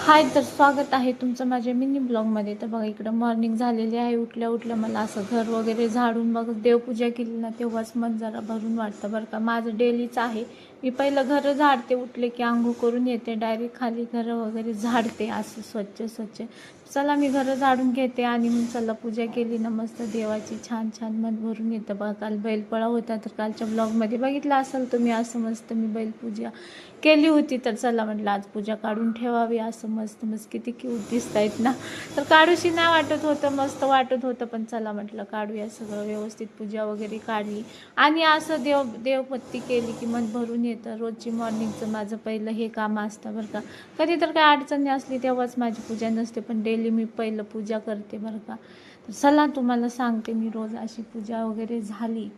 हाय, तर स्वागत आहे तुमचं माझ्या मिनी ब्लॉगमध्ये. तर बघा, इकडं मॉर्निंग झालेली आहे. उठल्या उठल्या मला असं घर वगैरे झाडून मग देवपूजा केली ना, तेव्हाच मन जरा भरून वाटतं बरं का. माझं डेलीच आहे. मी पहिलं घरं झाडते, उठले की आंघोळ करून येते, डायरेक्ट खाली घरं वगैरे झाडते असं स्वच्छ स्वच्छ. चला मी घरं झाडून घेते आणि मग चला पूजा केली ना मस्त देवाची, छान छान मन भरून येतं बघा. काल बैलपोळा होता, तर कालच्या ब्लॉगमध्ये बघितलं असेल तुम्ही. असं मस्त मी बैलपूजा केली होती. तर चला म्हटलं आज पूजा काढून ठेवावी. असं मस्त मस्त किती क्यूट दिसत आहेत ना. तर काढूशी नाही वाटत होतं, मस्त वाटत होतं, पण चला म्हटलं काढूया. सगळं व्यवस्थित पूजा वगैरे काढली आणि असं देवपत्ती केली की मन भरून येतं. रोजची मॉर्निंगचं माझं पहिलं हे काम असतं बरं का. कधी तर काय अडचणी असली तेव्हाच माझी पूजा नसते, पण डेली मी पहिलं पूजा करते बरं का. तर चला तुम्हाला सांगते, मी रोज अशी पूजा वगैरे झाली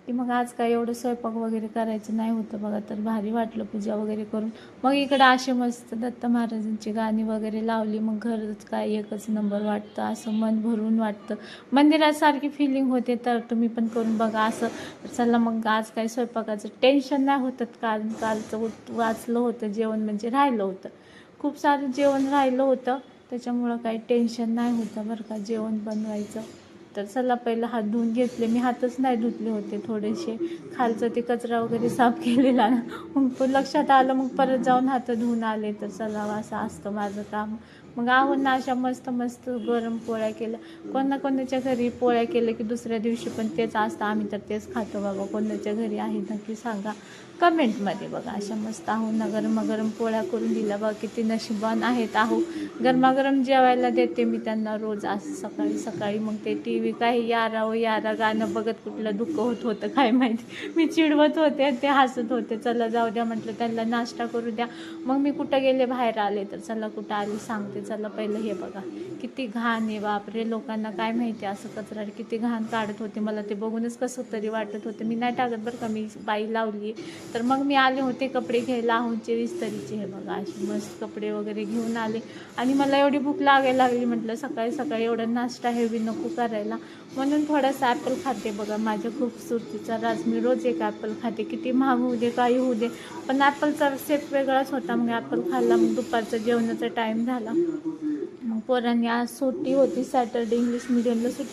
की मग आज काय एवढं स्वयंपाक वगैरे करायचं नाही होतं बघा. तर भारी वाटलं पूजा वगैरे करून. मग इकडं असे मस्त दत्त महाराजांची गाणी वगैरे लावली. मग घरच काय एकच नंबर वाटतं, असं मन भरून वाटतं, मंदिरासारखी फिलिंग होते. तर तुम्ही पण करून बघा असं. चला मग आज काय स्वयंपाकाचं टेन्शन नाही होतं, कारण कालचं वाचलं होतं जेवण, म्हणजे राहिलं होतं, खूप सारं जेवण राहिलं होतं. त्याच्यामुळं काही टेन्शन नाही होतं बरं का जेवण बनवायचं. तर चला पहिलं हात धुवून घेतले. मी हातच नाही धुतले होते, थोडेसे खालचं ते कचरा वगैरे साफ केलेला ना, मग लक्षात आलं, मग परत जाऊन हात धुवून आले. तर चला असं असतं माझं काम. मग आहोत ना अशा मस्त मस्त गरम पोळ्या केल्या. कोणाच्या घरी पोळ्या केल्या की दुसऱ्या दिवशी पण तेच असतं, आम्ही तर तेच खातो बाबा. कोणाच्या घरी आहे नक्की सांगा कमेंटमध्ये. बघा अशा मस्त आहो ना गरमागरम पोळ्या करून दिल्या बघा. किती नशिबान आहेत आहो, गरमागरम जेवायला देते मी त्यांना रोज असं सकाळी सकाळी. मग ते टी व्ही काही यारा ओ यारा गाणं बघत कुठलं दुःख होतं काय माहिती. मी चिडवत होते, ते हसत होते. चला जाऊ द्या म्हटलं, त्यांना नाश्ता करू द्या. मग मी कुठं गेले, बाहेर आले. तर चला कुठं आले सांगते. चला पहिलं हे बघा किती घाण आहे बापरे. लोकांना काय माहिती असं कचरा किती घाण काढत होते. मला ते बघूनच कसं तरी वाटत होतं. मी नाही टाकत बरं का, मी बाई लावली. तर मग मी आले होते कपडे घ्यायला, आहोंचे विस्तरीचे. हे बघा असे मस्त कपडे वगैरे घेऊन आले. आणि मला एवढी भूक लागायला लागली, म्हटलं सकाळी सकाळी एवढा नाश्ता हेवी नको करायला, म्हणून थोडासा ॲपल खाते बघा. माझ्या खूपसूरतीचा राज, मी रोज एक ॲपल खाते, किती महाग होऊ दे काही होऊ दे, पण ॲपलचा सेप वेगळाच होता. मग ॲपल खाल्ला. मग दुपारचा जेवणाचा टाईम झाला. मग पोरांनी आज सुट्टी होती, सॅटर्डे इंग्लिश मिडियमला सुट्टी